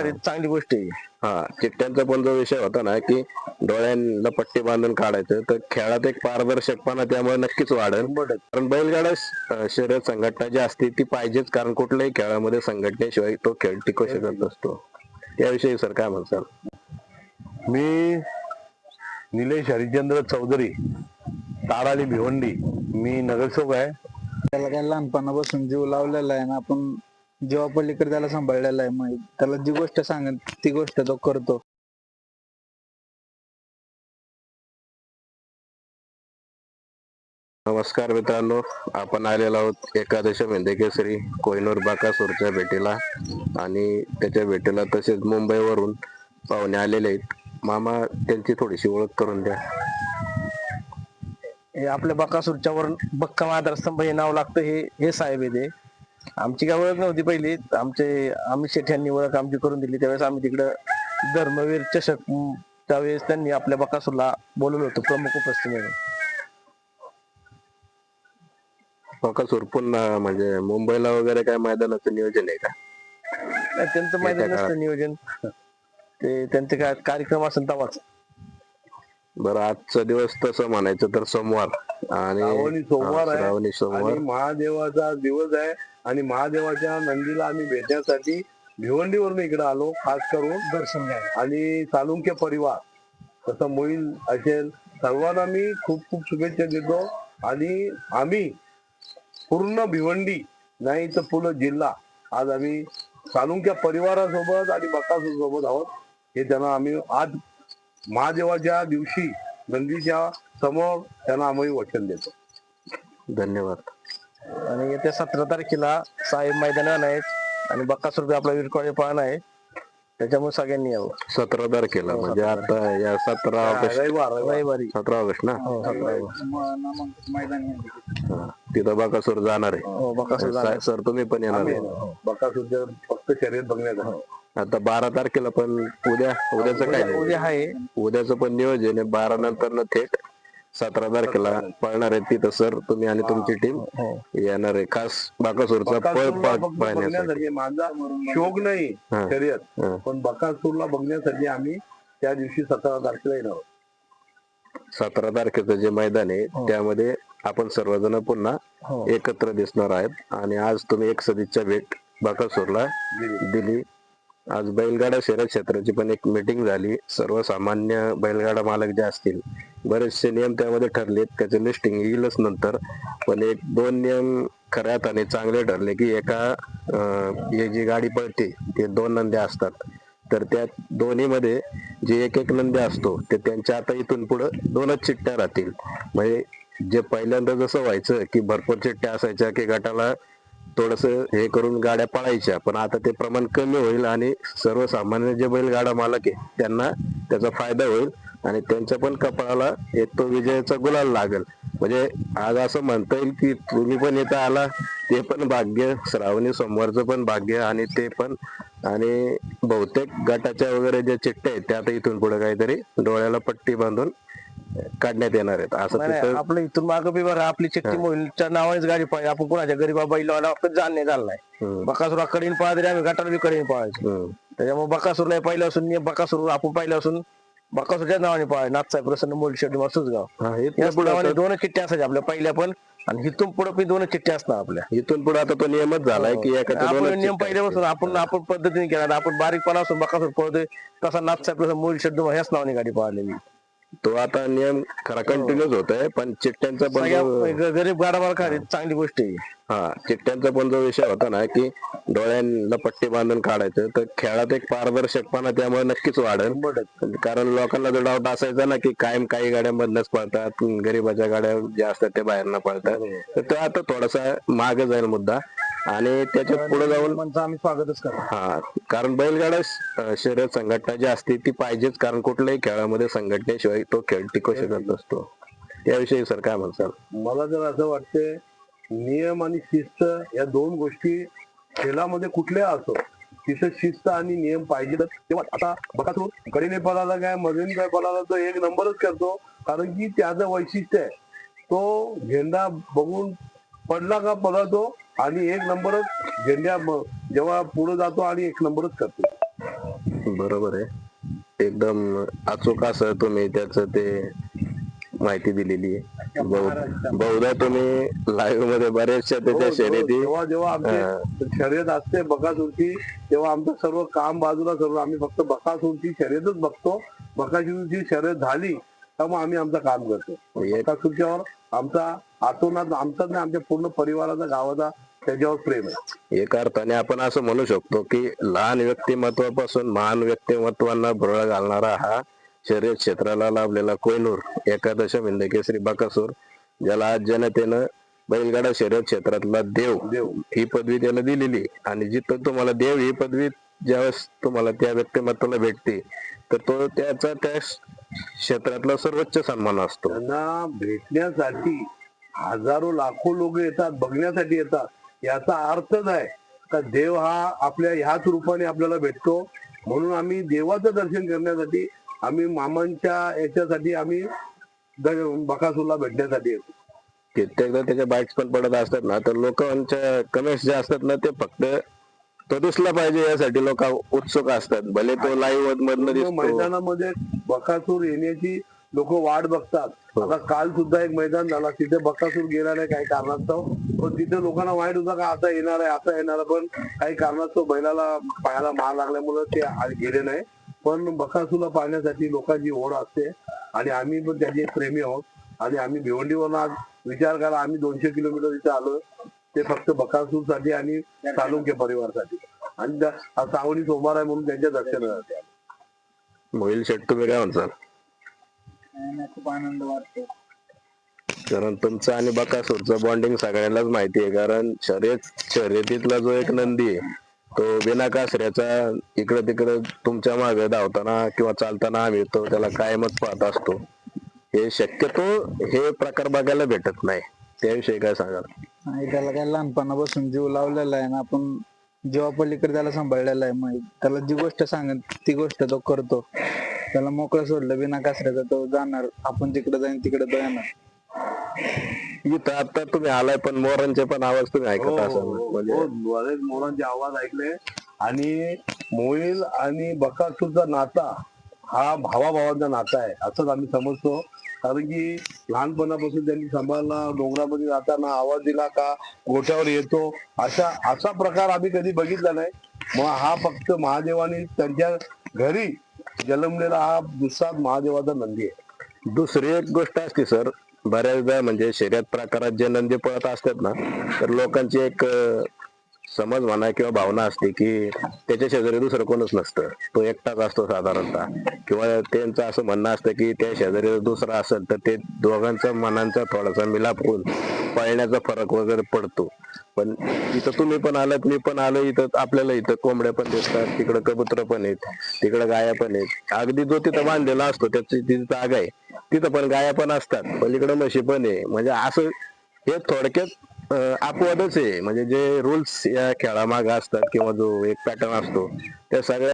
चांगली गोष्ट आहे. हा, चिठ्ठ्यांचा पण जो विषय होता ना की डोळ्यांना पट्टी बांधून काढायचं, तर खेळात एक पारदर्शकपणा त्यामुळे नक्कीच वाढेल. कारण बैलगाडा शर्यत संघटना जी असते ती पाहिजेच, कारण कुठल्याही खेळामध्ये संघटनेशिवाय तो खेळ टिकू शकत नसतो. त्याविषयी सर काय म्हणसाल? मी निलेश हरिचंद्र चौधरी, ताराली भिवंडी, मी नगरसेवक आहे. त्याला काय लहानपणापासून जीव लावलेला आहे ना, आपण जेव्हा पलीकडे त्याला सांभाळलेला आहे, मग त्याला जी गोष्ट सांगेल ती गोष्ट तो करतो. नमस्कार मित्रांनो, आपण आलेलो आहोत एकादश मेंढे केसरी कोहिनूर बकासूरच्या भेटीला, आणि त्याच्या भेटीला तसेच मुंबईवरून पाहुणे आलेले आहेत. मामा, त्यांची थोडीशी ओळख करून द्या. हे आपल्या बकासूरच्या वर बक्कम आधारस्तंभ हे नाव लागतं. हे साहेब आहे. ते आमची काय ओळख नव्हती पहिली, आम्ही शेठ यांनी ओळख आमची करून दिली. त्यावेळेस आम्ही तिकडं धर्मवीर चषक, त्यावेळेस त्यांनी आपल्या बकासूरला बोलवलं होतं प्रमुख उपस्थिती म्हणून. बकासूर पुन्हा म्हणजे मुंबईला वगैरे काय मैदानाचं नियोजन आहे का? त्यांचं मैदान नसतं नियोजन, ते त्यांचे काय कार्यक्रम असेल तेव्हाच. बरं, आजचा दिवस तसं म्हणायचं तर सोमवार श्रावणी सोमवार आहे, श्रावणी सोमवार आणि महादेवाचा दिवस आहे, आणि महादेवाच्या नंदीला आम्ही भेटण्यासाठी भिवंडीवरून इकडे आलो, खास करून दर्शन घ्यायला. आणि चालुक्य परिवार तसं मोहील असेल, सर्वांना मी खूप खूप शुभेच्छा देतो. आणि आम्ही पूर्ण भिवंडी नाही तर पूर्ण जिल्हा आज आम्ही चालुक्य परिवारासोबत आणि बकासूर सोबत आहोत. हे त्यांना आम्ही आज महादेवाच्या दिवशी नंदीच्या समोर त्यांना आम्ही वचन देतो. धन्यवाद. आणि येत्या 17 तारखेला साहेब मैदानावर आहेत आणि बकासूर आपला विरकोळे पाहण आहे, त्याच्यामुळे सगळ्यांनी यावं. 17 तारखेला म्हणजे आता या 17 ऑगस्ट, रविवारी 17 ऑगस्ट ना, तिथं बकासूर जाणार आहे. सर तुम्ही पण येणार आहे? बकासूरच्या फक्त शर्यत बघण्याचा. आता 12 तारखेला पण उद्याचं काय नाही, उद्या आहे. उद्याचं पण नियोजन आहे. 12 नंतर थेट 17 तारखेला पळणार आहे तिथं. सर तुम्ही आणि तुमची टीम येणार आहे खास बकासूरचा पळ पाहण्यासाठी. माझा शोक नाही शर्यत, पण बकासूरला बघण्यासाठी आम्ही त्या दिवशी 17 तारखेला येणार आहोत. 17 तारखेचं जे मैदान आहे त्यामध्ये आपण सर्वजण पुन्हा एकत्र दिसणार आहेत. आणि आज तुम्ही एक सदिच्छा भेट बकासूरला दिली. आज बैलगाडा शर्यत क्षेत्राची पण एक मीटिंग झाली. सर्वसामान्य बैलगाडा मालक जे असतील, बरेचसे नियम त्यामध्ये ठरलेत, त्याचे लिस्टिंग येईलच नंतर. पण 1-2 नियम खऱ्यात आणि चांगले ठरले की हे जी गाडी पळते ते 2 नंद्या असतात, तर त्या दोन्ही मध्ये जे एक नंदी असतो ते त्यांच्या आता इथून पुढे 2च चिठ्ठ्या राहतील. म्हणजे जे पहिल्यांदा जसं व्हायचं की भरपूर चिठ्ठ्या असायच्या की गटाला थोडस हे करून गाड्या पळायच्या, पण आता ते प्रमाण कमी होईल आणि सर्वसामान्य जे बैलगाडा मालक आहे त्यांना त्याचा फायदा होईल आणि त्यांच्या पण कपाळाला एक तो विजयाचा गुलाल लागेल. म्हणजे आज असं म्हणता येईल की तुम्ही पण इथं आला ते पण भाग्य, श्रावणी सोमवारचं पण भाग्य, आणि ते पण, आणि बहुतेक गटाच्या वगैरे ज्या चिठ्ठ्या आहेत त्या आता इथून पुढे काहीतरी डोळ्याला पट्टी बांधून काढण्यात येणार आहेत. असं आपलं इथून मागं बी बघा, आपली चिठ्ठी मोहिलच्या नावानेच गाडी पाहिजे. आपण कोणाच्या गरीबा बैलाला आपण जाणणे झालाय. बकासूर कडीन पळा तरी आम्ही गटाला बी कडीन पळायचो. त्याच्यामुळे बकासूरला पहिलं असून बकासूर आपण पाहिलं असून बकासूरच्या नावाने पळाय. नाथसाहेब प्रसन्न मोल शेड्डी सुचगाव 2 चिठ्ठ्या असायच्या आपल्या पहिल्या पण, आणि इथून पुढे पण 2 चिठ्ठ्या असणार आपल्या. इथून पुढे आता तो नियमच झालाय की नियम पहिल्यापासून आपण पद्धतीने केला. आपण बारीकपणा असून बकासूर पळतोय तसा नाथसाहेब प्रसन्न मोल शेड्डी ह्याच नावाने गाडी पळालेली. तो आता नियम खरा कंटिन्यूच होत आहे. पण चिठ्ठ्यांचा पण गरीब गाडा खाली चांगली गोष्ट आहे. हा, चिठ्ठ्यांचा पण जो विषय होता ना की डोळ्यांना पट्टी बांधून काढायचं, तर खेळात एक पारदर्शकपणा त्यामुळे नक्कीच वाढेल. कारण लोकांना जो डाऊट असायचा ना की कायम काही गाड्या मधनच पळतात, गरीबाच्या गाड्या ज्या असतात त्या बाहेरनं पळतात, तर तो आता थोडासा मागे जाईल मुद्दा. आणि त्याच्यात पुढे जाऊन आम्ही स्वागतच करतो. हा, कारण बैलगाडा शर्यत संघटना जी असते ती पाहिजेच, कारण कुठल्याही खेळामध्ये संघटनेशिवाय तो खेळ टिकू शकत नसतो. त्याविषयी सर काय म्हणसाल? मला तर असं वाटतंय, नियम आणि शिस्त या 2 गोष्टी खेळामध्ये कुठल्या असो, तिथं शिस्त आणि नियम पाहिजे. तेव्हा आता बकासूर कडीने पळाला काय मधून काय पळाला तो 1 नंबरच करतो, कारण की त्याचं वैशिष्ट्य आहे. तो झेंडा बघून पडला का पळतो आणि 1 नंबरच झेंड्या जेव्हा पुढे जातो आणि 1 नंबरच करतो. बरोबर आहे, एकदम अचूक असं तुम्ही त्याचं ते माहिती दिलेली आहे. बहुधा तुम्ही लाईव्ह मध्ये बऱ्याचशा त्याच्या शर्यती जेव्हा जेव्हा आमची शर्यत असते बकासूरची, तेव्हा आमचं सर्व काम बाजूला करून आम्ही फक्त बकासूरची शर्यतच बघतो. बकासूरची शर्यत झाली तर मग आम्ही आमचं काम करतो. बकासूरच्यावर आमचा आतोनात आमचाच नाही, आमच्या पूर्ण परिवाराचा, गावाचा त्याच्यावर प्रेम आहे. एका अर्थाने आपण असं म्हणू शकतो की लहान व्यक्तिमत्वापासून महान व्यक्तिमत्वांना भुरळ घालणारा हा शर्यत क्षेत्राला लाभलेला कोहिनूर एकादश हिंद केसरी बकासूर, ज्याला आज जनतेनं बैलगाडा शर्यत क्षेत्रातला देव ही पदवी त्याला दिलेली. आणि जिथं तुम्हाला देव ही पदवी ज्यावेळेस तुम्हाला त्या व्यक्तिमत्वाला भेटते तर तो त्याचा त्या क्षेत्रातला सर्वोच्च सन्मान असतो. त्यांना भेटण्यासाठी हजारो लाखो लोक येतात, बघण्यासाठी येतात. याचा अर्थच आहे का देव हा आपल्या ह्याच रूपाने आपल्याला भेटतो. म्हणून आम्ही देवाचं दर्शन करण्यासाठी, आम्ही मामांच्या याच्यासाठी आम्ही बकासूरला भेटण्यासाठी येतो. कित्येकदा त्याच्या बाईक्स पण पडत असतात ना, तर लोकांच्या कमेंट्स जे असतात ना ते फक्त तो दिसला पाहिजे यासाठी लोक उत्सुक असतात. भले तो लाईव्ह मधनं दिसतो, मैदानामध्ये बकासूर येण्याची लोक वाट बघतात. आता काल सुद्धा एक मैदान झाला, तिथे बकासूर गेला नाही काही कारणास्तव. पण तिथे लोकांना वाईट होता का आता येणार आहे, आता येणार आहे, पण काही कारणास्तव बैलाला पायाला मार लागल्यामुळे ते गेले नाही. पण बकासूरला पाहण्यासाठी लोकांची ओढ असते आणि आम्ही पण त्याचे प्रेमी आहोत. आणि आम्ही भिवंडीवरून आज विचार करा, आम्ही 200 किलोमीटर इथे आलो ते फक्त बकासूर साठी आणि सालुंके परिवारासाठी. आणि सावणी सोमवार आहे म्हणून त्यांच्या दर्शनासाठी. मोहिल शेट तुम्ही काय म्हणसाल? खूप आनंद वाटतो, कारण तुमचं आणि बकासूरचं बॉन्डिंग सगळ्यांनाच माहिती आहे. कारण शर्यतीतला जो एक नंदी आहे तो बिना कासऱ्याचा इकडे तिकडे तुमच्या मागे धावताना किंवा चालताना आम्ही तो त्याला कायमच पाहत असतो. हे शक्यतो हे प्रकार बघायला भेटत नाही. त्याविषयी काय सांगाल? आणि त्याला काय लहानपणापासून जीव लावलेला आहे ना, आपण जेव्हा पलीकडे त्याला सांभाळलेला आहे. मग त्याला जी गोष्ट सांगत ती गोष्ट तो करतो. त्याला मोकळं सोडलं बिना कासऱ्याचा तो जाणार, आपण जिकडे जाईन तिकडे तो येणार. इथं आता तुम्ही आलाय पण मोरांचे पण आवाज तुम्ही ऐकत असाल म्हणजे बरेच मोरांचे आवाज ऐकले. आणि मोहिल आणि बकासूरचा नाता हा भावाभावांचा नाता आहे असंच आम्ही समजतो. कारण की लहानपणापासून त्यांनी सांभाळला, डोंगरामध्ये जाताना आवाज दिला का गोठ्यावर येतो, असा प्रकार आम्ही कधी बघितला नाही. मग हा फक्त महादेवाने त्यांच्या घरी जन्मलेला हा दुसरा महादेवाचा नंदी आहे. दुसरी एक गोष्ट असते सर, बऱ्याचदा म्हणजे शर्यत प्रकारात जे नंदी पळत असतात ना, तर लोकांची एक समज म्हणा किंवा भावना असते की त्याच्या शेजारी दुसरं कोणच नसतं, तो एकटाच असतो साधारणतः. किंवा त्यांचं असं म्हणणं असतं की त्या शेजारी दुसरा असेल तर ते दोघांचा मनांचा थोडासा मिलाप होऊन पळण्याचा फरक वगैरे पडतो. पण इथं तुम्ही पण आलात, मी पण आलो, इथं आपल्याला इथं कोंबड्या पण दिसतात, तिकडं कबूतर पण आहेत, तिकडं गाया पण आहेत. अगदी जो तिथं बांधलेला असतो त्याची तिथं जागा आहे, तिथं पण गाया पण असतात, पलीकडं म्हशी पण आहे. म्हणजे असं हे थोडक्यात अपवादच आहे. म्हणजे जे रूल्स या खेळामागे असतात किंवा जो एक पॅटर्न असतो त्या सगळ्या